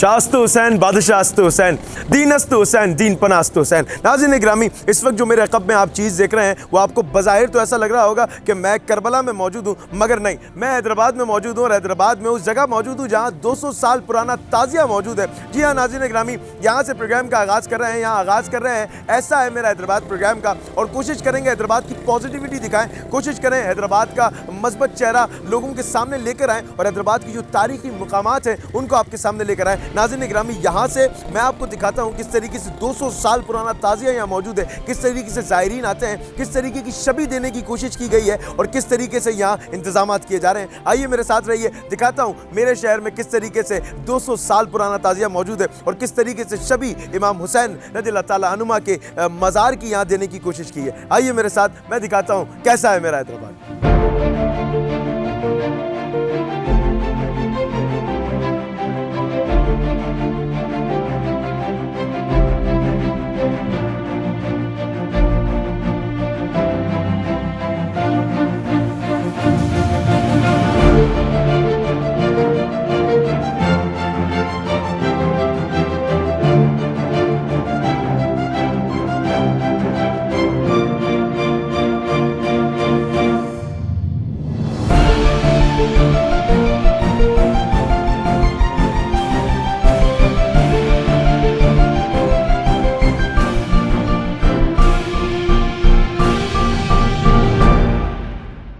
शास्त हुसैन बादशाहस्त हुसैन दीनस्त हुसैन दीन पनास्त हुसैन। नाज़रीन गिरामी, इस वक्त जो मेरे अक़ब में आप चीज़ देख रहे हैं वो आपको बज़ाहिर तो ऐसा लग रहा होगा कि मैं करबला में मौजूद हूँ, मगर नहीं, मैं हैदराबाद में मौजूद हूँ और हैदराबाद में उस जगह मौजूद हूँ जहाँ 200 साल पुराना ताज़िया मौजूद है। जी हाँ नाज़रीन गिरामी, यहाँ से प्रोग्राम का आगाज़ कर रहे हैं, यहाँ आगाज़ कर रहे हैं। ऐसा है मेरा हैदराबाद प्रोग्राम का, और कोशिश करेंगे हैदराबाद की पॉजिटिविटी दिखाएं, कोशिश करें हैदराबाद का मस्बत चेहरा लोगों के सामने लेकर आएँ और हैदराबाद की जो तारीखी मुकामात हैं उनको आपके सामने लेकर आएँ। नाज़रीन गिरामी, यहाँ से मैं आपको दिखाता हूँ किस तरीके से 200 साल पुराना ताज़िया यहाँ मौजूद है, किस तरीके से ज़ायरीन आते हैं, किस तरीके की शबी देने की कोशिश की गई है और किस तरीके से यहाँ इंतजामात किए जा रहे हैं। आइए मेरे साथ रहिए, दिखाता हूँ मेरे शहर में किस तरीके से 200 साल पुराना ताज़िया मौजूद है और किस तरीके से शबी इमाम हुसैन रज़ियल्लाहु ताला अन्हुमा के मज़ार की यहाँ देने की कोशिश की है। आइए मेरे साथ, मैं दिखाता हूँ कैसा है मेरा हैदराबाद।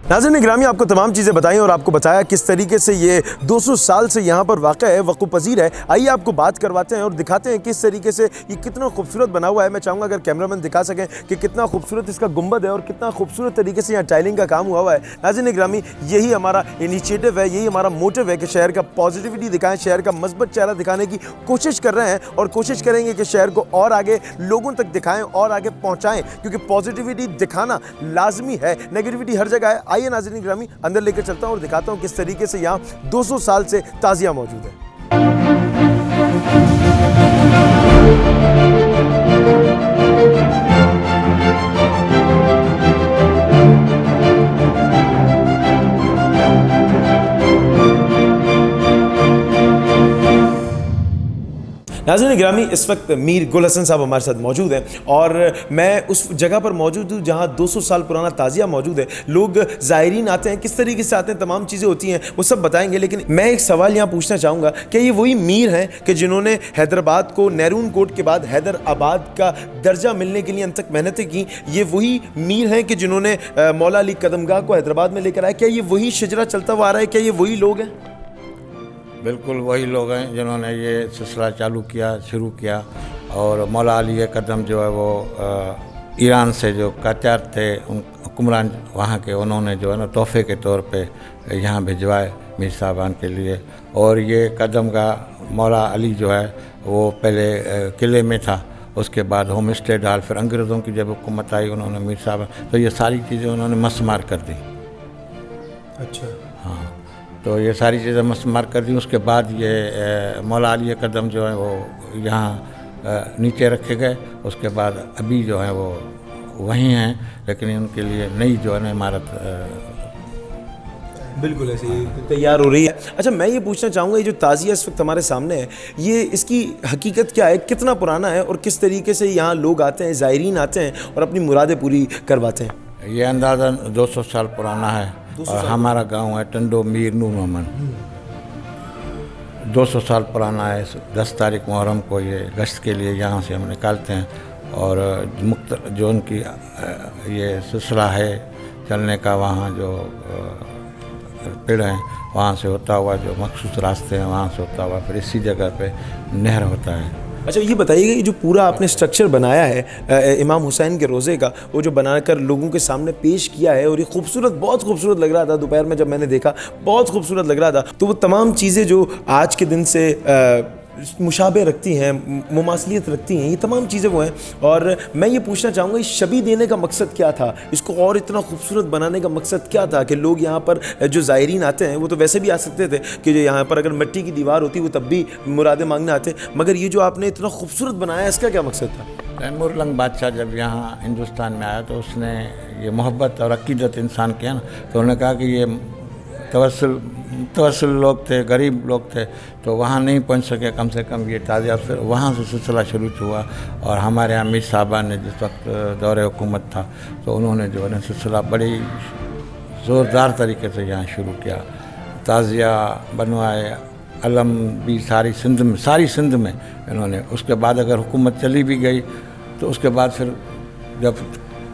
नाज़रीन गिरामी, आपको तमाम चीज़ें बताई और आपको बताया किस तरीके से ये 200 साल से यहाँ पर वाक़ है, वक़्फ़ पज़ीर है। आइए आपको बात करवाते हैं और दिखाते हैं किस तरीके से ये कितना खूबसूरत बना हुआ है। मैं चाहूँगा अगर कैमरामैन दिखा सकें कि कितना खूबसूरत इसका गुंबद है और कितना खूबसूरत तरीके से यहाँ टाइलिंग का काम हुआ है। नाज़रीन गिरामी, यही हमारा इनिशिएटिव है, यही हमारा मोटिव है कि शहर का पॉजिटिविटी दिखाएँ, शहर का मस्बत चेहरा दिखाने की कोशिश कर रहे हैं और कोशिश करेंगे कि शहर को और आगे लोगों तक दिखाएँ और आगे पहुँचाएँ, क्योंकि पॉजिटिविटी दिखाना लाजमी है, नेगेटिविटी हर जगह है। आइए नाज़रीन गिरामी, अंदर लेकर चलता हूं और दिखाता हूं किस तरीके से यहां 200 साल से ताज़िया मौजूद है। नाज़रीन गिरामी, इस वक्त मीर गुल हसन साहब हमारे साथ मौजूद हैं और मैं उस जगह पर मौजूद हूँ जहाँ 200 साल पुराना ताज़िया मौजूद है। लोग ज़ायरीन आते हैं, किस तरीके से आते हैं, तमाम चीज़ें होती हैं, वो सब बताएंगे। लेकिन मैं एक सवाल यहाँ पूछना चाहूँगा कि ये वही मीर हैं कि जिन्होंने हैदराबाद को नेरून कोट के बाद हैदराबाद का दर्जा मिलने के लिए अंत तक मेहनतें की? ये वही मीर हैं कि जिन्होंने मौला अली कदमगाह को हैदराबाद में लेकर आया? क्या ये वही शजरा चलता हुआ आ रहा है? क्या ये वही लोग हैं? बिल्कुल वही लोग हैं जिन्होंने ये सिलसिला चालू किया, शुरू किया। और मौला अली कदम जो है वो ईरान से जो कात्यार थे, उन हुक्मरान वहाँ के, उन्होंने जो है ना तोहफे के तौर पे यहाँ भिजवाए मीर साहबान के लिए। और ये कदम का मौला अली जो है वो पहले किले में था, उसके बाद होम स्टे डाल, फिर अंग्रेज़ों की जब हुकूमत आई उन्होंने मीर साहब, तो ये सारी चीज़ें उन्होंने मस्मार कर दी। अच्छा, हाँ, तो ये सारी चीज़ें मस्मार कर दी। उसके बाद ये मौला अली कदम जो है वो यहाँ नीचे रखे गए। उसके बाद अभी जो है वो वहीं हैं, लेकिन उनके लिए नई जो है ना इमारत बिल्कुल ऐसे ही तैयार हो रही है। अच्छा, मैं ये पूछना चाहूँगा, ये जो ताज़िया इस वक्त हमारे सामने है, ये इसकी हकीकत क्या है, कितना पुराना है और किस तरीके से यहाँ लोग आते हैं, ज़ायरीन आते हैं और अपनी मुरादें पूरी करवाते हैं? ये अंदाज़न 200 साल पुराना है और हमारा गांव है टंडो मीर नूर मोहम्मद। 200 साल पुराना है। 10 तारीख मुहर्रम को ये गश्त के लिए यहाँ से हम निकालते हैं और जो उनकी ये सिलसिला है चलने का, वहाँ जो पेड़ हैं वहाँ से होता हुआ, जो मखसूस रास्ते हैं वहाँ से होता हुआ, फिर इसी जगह पे नहर होता है। अच्छा, ये बताइएगा, ये जो पूरा आपने स्ट्रक्चर बनाया है इमाम हुसैन के रोज़े का, वो जो बनाकर लोगों के सामने पेश किया है, और ये खूबसूरत, बहुत खूबसूरत लग रहा था। दोपहर में जब मैंने देखा बहुत खूबसूरत लग रहा था। तो वो तमाम चीज़ें जो आज के दिन से मुशाबे रखती हैं, मुमासलियत रखती हैं, ये तमाम चीज़ें वो हैं। और मैं ये पूछना चाहूँगा, इस शबी देने का मकसद क्या था, इसको और इतना खूबसूरत बनाने का मकसद क्या था कि लोग यहाँ पर जो ज़ायरीन आते हैं वो तो वैसे भी आ सकते थे कि जो यहाँ पर अगर मिट्टी की दीवार होती वो तब भी मुरादें मांगने आते, मगर ये जो आपने इतना खूबसूरत बनाया, इसका क्या मकसद था? तैमूर लंग बादशाह जब यहाँ हिंदुस्तान में आया तो उसने ये मोहब्बत और अकीदत इंसान किया ना, तो उन्होंने कहा कि ये तवस्सुल लोग थे, गरीब लोग थे, तो वहाँ नहीं पहुँच सके। कम से कम ये ताज़िया फिर वहाँ से सिलसिला शुरू हुआ। और हमारे यहाँ मीर साहबान ने जिस वक्त दौरे हुकूमत था, तो उन्होंने जो है ना सिलसिला बड़ी ज़ोरदार तरीके से यहाँ शुरू किया। ताज़िया बनवाए, अलम भी सारी सिंध में इन्होंने। उसके बाद अगर हुकूमत चली भी गई तो उसके बाद फिर जब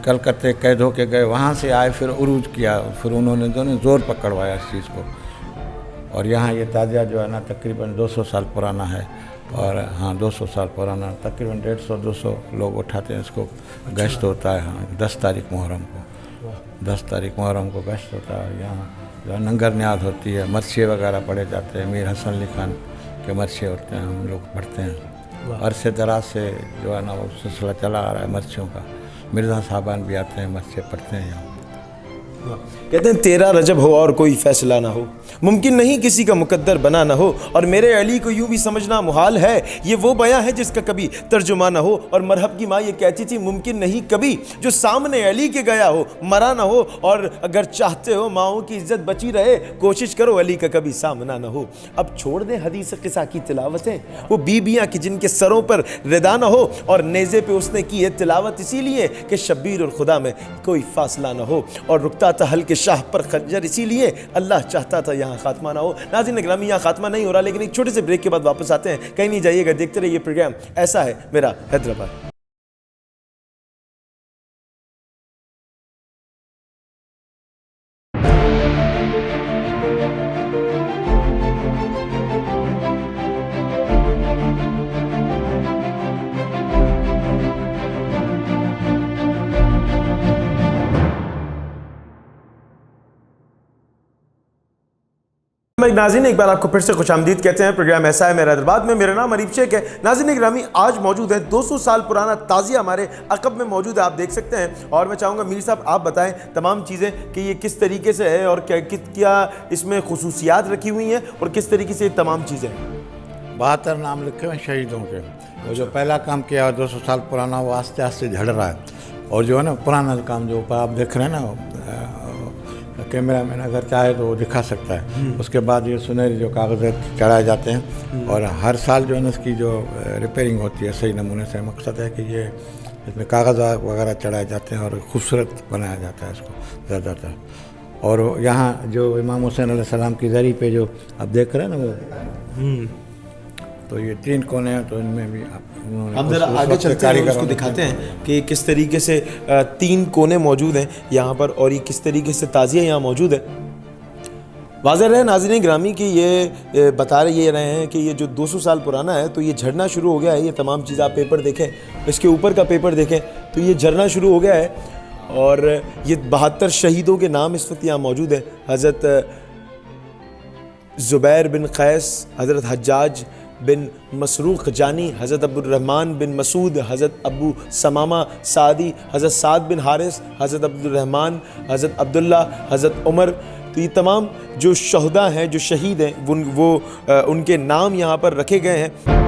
कलकत्ते कैद होके गए, वहाँ से आए, फिर उरूज किया, फिर उन्होंने जो है ज़ोर पकड़वाया इस चीज़ को। और यहाँ ये ताज़िया जो है ना तकरीबन 200 साल पुराना है। और हाँ 200 साल पुराना, तकरीबन 150-200 लोग उठाते हैं इसको। गश्त होता है हाँ 10 तारीख मुहर्रम को गश्त होता है। यहाँ जो है नंगर न्याज होती है, मरसिए वगैरह पढ़े जाते हैं। मीर हसन अली खान के मरसिए होते हैं, हम लोग पढ़ते हैं। अरसे दराज से जो है ना वो सिलसिला चला आ रहा है मरसियों का। मिर्ज़ा साहबान भी आते हैं, मरसिए पढ़ते हैं यहाँ। कहते हैं 13 रजब हो और कोई फैसला ना हो, मुमकिन नहीं किसी का मुकद्दर बना ना हो, और मेरे अली को यूं भी समझना मुहाल है, ये वो बयां है जिसका कभी तर्जुमा ना हो। और मरहब की माँ ये कहती थी मुमकिन नहीं कभी जो सामने अली के गया हो मरा ना हो, और अगर चाहते हो माओं की इज्जत बची रहे, कोशिश करो अली का कभी सामना ना हो। अब छोड़ दें हदीस किस्सा की तिलावतें, वो बीबियाँ की जिनके सरों पर रिदा ना हो, और नेज़े पे उसने की है तिलावत इसीलिए कि शब्बीर और खुदा में कोई फासला ना हो, और रुकता था हल्के शाह पर खंजर इसीलिए अल्लाह चाहता था यहाँ खात्मा ना हो। नाज़रीन ग्रामी, यहाँ खात्मा नहीं हो रहा, लेकिन एक छोटे से ब्रेक के बाद वापस आते हैं। कहीं नहीं जाइएगा, देखते रहिए प्रोग्राम ऐसा है मेरा हैदराबाद। नाज़रीन एक बार आपको फिर से खुशामदीद कहते हैं। प्रोग्राम ऐसा है मेरा हैदराबाद में। मेरा नाम अरीफ शेख है। नाज़रीन ग्रामी, आज मौजूद है 200 साल पुराना ताज़िया हमारे अकब में मौजूद है, आप देख सकते हैं। और मैं चाहूँगा मीर साहब आप बताएं तमाम चीज़ें कि ये किस तरीके से है और क्या इसमें खुसूसियात रखी हुई हैं और किस तरीके से ये तमाम चीज़ें। 72 नाम लिखे हुए शहीदों के। वो जो पहला काम किया 200 साल पुराना, वो आस्ते आस्ते झड़ रहा है। और जो है ना पुराना काम जो ऊपर आप देख रहे हैं ना, कैमरा मैन अगर चाहे तो वो दिखा सकता है। उसके बाद ये सुनहरी जो कागज़ चढ़ाए जाते हैं, और हर साल जो है ना इसकी जो रिपेयरिंग होती है सही नमूने से। मकसद है कि ये इसमें कागज़ वगैरह चढ़ाए जाते हैं और खूबसूरत बनाया जाता है इसको ज़्यादातर। और यहाँ जो इमाम हुसैन अलैहिस्सलाम की ज़री पे जो आप देख रहे हैं ना वो, तो ये 3 कोने हैं, तो इनमें भी हम जरा आगे चलते हैं, उसको दिखाते हैं कि किस तरीके से 3 कोने मौजूद हैं यहाँ पर, और ये किस तरीके से ताज़िया यहाँ मौजूद है। वाज़ेह रहे नाज़रीन ग्रामी कि ये बता रहे हैं कि ये जो 200 साल पुराना है, तो ये झड़ना शुरू हो गया है। ये तमाम चीज़ आप पेपर देखें, इसके ऊपर का पेपर देखें, तो ये झड़ना शुरू हो गया है। और ये 72 शहीदों के नाम इस वक्त यहाँ मौजूद है। हज़रत ज़ुबैर बिन क़ैस, हज़रत हज्जाज बिन मसरूख जानी, हज़रत अब्दुर्रहमान बिन मसूद, हज़रत अबू समामा सादी, हज़रत साद बिन हारिस, हज़रत अब्दुर्रहमान, हज़रत अब्दुल्ला, हज़रत उमर। तो ये तमाम जो शहदा हैं, जो शहीद हैं, वो उनके नाम यहाँ पर रखे गए हैं।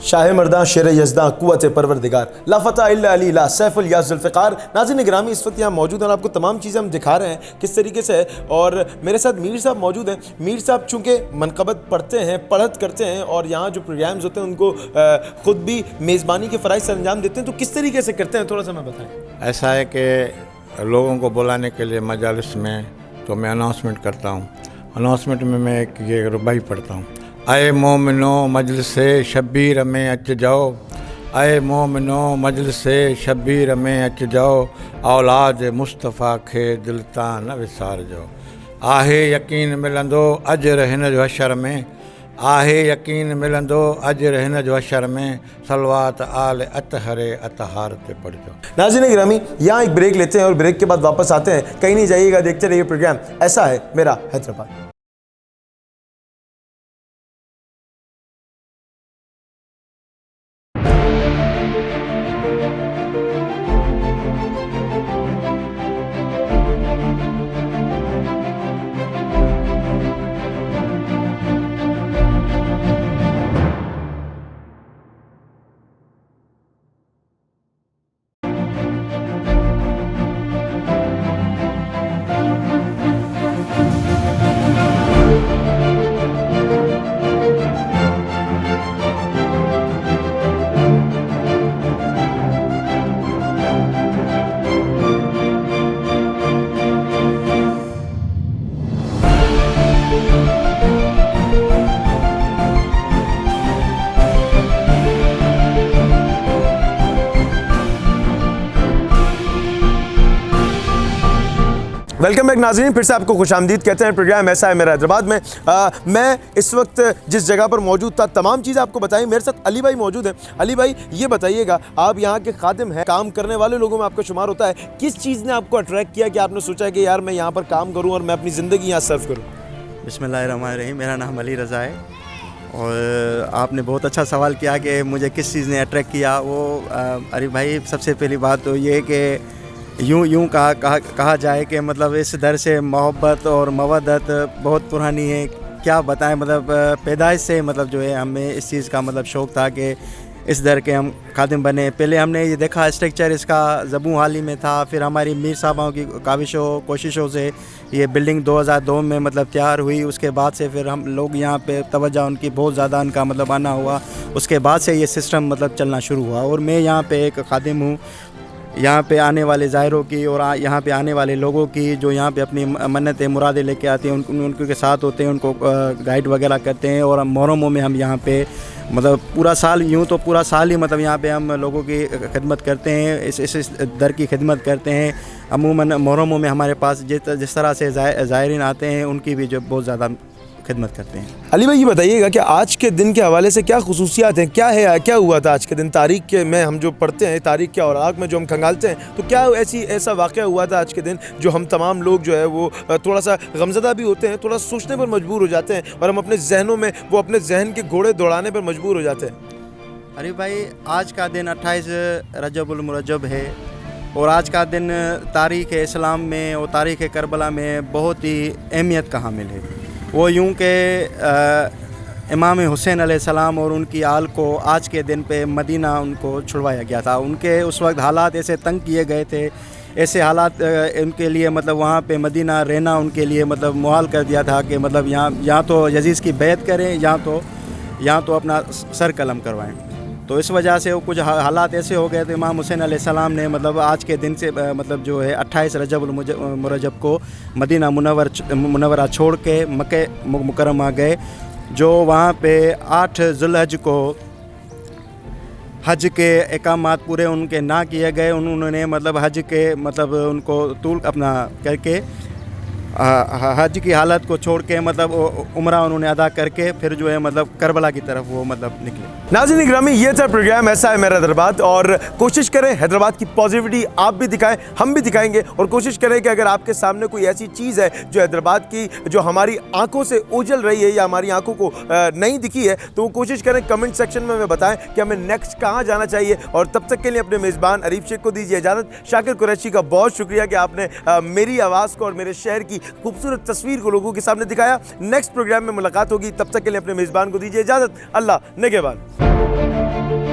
शाह मर्दा शेर यज़दा कुव्वत परवरदिगार ला फता इल्ला अली ला सैफुल या ज़ुल्फ़िकार। नाज़रीन ग्रामी इस वक्त यहाँ मौजूद हैं और आपको तमाम चीज़ें हम दिखा रहे हैं किस तरीके से है। और मेरे साथ मीर साहब मौजूद हैं। मीर साहब चूँकि मनक़बत पढ़ते हैं, पढ़त करते हैं, और यहाँ जो प्रोग्राम्स होते हैं उनको ख़ुद भी मेज़बानी के फ़राइज़ से अंजाम देते हैं, तो किस तरीके से करते हैं थोड़ा सा मैं बताएँ। ऐसा है कि लोगों को बुलाने के लिए मजालिस में तो मैं अनाउंसमेंट करता हूँ। अनाउंसमेंट में मैं एक ये रुबाई पढ़ता हूँ, आए मोमिनो मजलिस शब्बीर में अच जाओ, आए मोमिनो मजलिस शब्बीर में अच जाओ, औलाद मुस्तफ़ा खे दिल तां न विसार जाओ। आहे यकीन मिलंदो अजर हिन जो अशर में, आहे यकीन मिलंदो अजर हिन जो अशर में, सलवात आल अतहरे अतहार ते पढ़जो। नाज़रीन गिरामी, यहाँ एक ब्रेक लेते हैं और ब्रेक के बाद वापस आते हैं। कहीं नहीं जाइएगा, देखते रहिए प्रोग्राम ऐसा है मेरा हैदराबाद। वेलकम बैक नाज़रीन, फिर से आपको खुशामदीद कहते हैं। प्रोग्राम ऐसा है मेरा हैदराबाद में। मैं इस वक्त जिस जगह पर मौजूद था, तमाम चीज़ आपको बताई। मेरे साथ अली भाई मौजूद हैं। अली भाई, ये बताइएगा, आप यहाँ के खादिम हैं, काम करने वाले लोगों में आपका शुमार होता है। किस चीज़ ने आपको अट्रैक्ट किया कि आपने सोचा कि यार मैं यहाँ पर काम करूँ और मैं अपनी ज़िंदगी यहाँ सर्व करूँ? बिस्मिल्लाहिर्रहमानिर्रहीम। मेरा नाम अली रज़ा है और आपने बहुत अच्छा सवाल किया कि मुझे किस चीज़ ने अट्रैक्ट किया। वो अरे भाई, सबसे पहली बात तो ये कि यूँ कहा जाए कि मतलब इस दर से मोहब्बत और मवद्दत बहुत पुरानी है। क्या बताएं, मतलब पैदाइश से मतलब जो है हमें इस चीज़ का मतलब शौक़ था कि इस दर के हम खादिम बने। पहले हमने ये देखा स्ट्रक्चर इसका ज़बूं हाली में था, फिर हमारी मीर साहबाओं की काविशों कोशिशों से ये बिल्डिंग 2002 में मतलब तैयार हुई। उसके बाद से फिर हम लोग यहाँ पे तवज्जो उनकी बहुत ज़्यादा उनका मतलब आना हुआ। उसके बाद से ये सिस्टम मतलब चलना शुरू हुआ और मैं यहाँ पे एक खादिम हूँ। यहाँ पे आने वाले ज़ायरों की और यहाँ पे आने वाले लोगों की जो यहाँ पे अपनी मन्नतें मुरादें लेके आते हैं, उनके साथ होते हैं, उनको गाइड वगैरह करते हैं। और मुहर्रमों में हम यहाँ पे मतलब पूरा साल, यूँ तो पूरा साल ही मतलब यहाँ पे हम लोगों की खिदमत करते हैं, इस दर की खिदमत करते हैं। अमूमन मुहर्रमों में हमारे पास जिस तरह से ज़ायरीन आते हैं, उनकी भी जो बहुत ज़्यादा खिदमत करते हैं। अली भाई, ये बताइएगा कि आज के दिन के हवाले से क्या खुसूसियात हैं, क्या है, क्या हुआ था आज के दिन? तारीख के में हम जो पढ़ते हैं, तारीख के औराक में जो हम खंगालते हैं, तो क्या ऐसा वाक़या हुआ था आज के दिन जो हम तमाम लोग जो है वो थोड़ा सा गमज़दा भी होते हैं, थोड़ा सोचने पर मजबूर हो जाते हैं और हम अपने जहनों में वो अपने जहन के घोड़े दौड़ाने पर मजबूर हो जाते हैं? अरे भाई, आज का दिन 28 रजबुल मुरज्जब है और आज का दिन तारीख़ इस्लाम में और तारीख़ करबला में बहुत ही अहमियत का हामिल है। वो यूँ कि इमाम हुसैन अलैहिस्सलाम और उनकी आल को आज के दिन पे मदीना उनको छुड़वाया गया था। उनके उस वक्त हालात ऐसे तंग किए गए थे, ऐसे हालात उनके लिए मतलब वहाँ पे मदीना रहना उनके लिए मतलब मुहाल कर दिया था कि मतलब यहाँ तो यजीज़ की बैत करें, यहाँ तो अपना सर कलम करवाएं। तो इस वजह से वो कुछ हालात ऐसे हो गए थे। इमाम हुसैन अलैहिस्सलाम ने मतलब आज के दिन से मतलब जो है 28 रजबुल मुरज्जब को मदीना मुनव्वरा छोड़ के मक्के मुकर्रमा गए, जो वहाँ पे 8 ज़ुल्हज को हज के इकामात पूरे उनके ना किए गए। उन्होंने मतलब हज के मतलब उनको तूल अपना करके हज की हालत को छोड़ के मतलब उम्रा उन्होंने अदा करके फिर जो है मतलब करबला की तरफ वो मतलब निकले। नाज़रीन ग्रामी, ये था प्रोग्राम ऐसा है मेरा हैदराबाद। और कोशिश करें हैदराबाद की पॉजिटिविटी आप भी दिखाएं, हम भी दिखाएंगे। और कोशिश करें कि अगर आपके सामने कोई ऐसी चीज़ है जो हैदराबाद की, जो हमारी आंखों से ओझल रही है या हमारी आंखों को नहीं दिखी है, तो वो कोशिश करें कमेंट सेक्शन में हमें बताएं कि हमें नेक्स्ट कहाँ जाना चाहिए। और तब तक के लिए अपने मेज़बान अरीफ शेख को दीजिए इजाज़त। शाकिर कुरैशी का बहुत शुक्रिया कि आपने मेरी आवाज़ को और मेरे शहर की खूबसूरत तस्वीर को लोगों के सामने दिखाया। नेक्स्ट प्रोग्राम में मुलाकात होगी, तब तक के लिए अपने मेज़बान को दीजिए इजाज़त। अल्लाह निगहबान।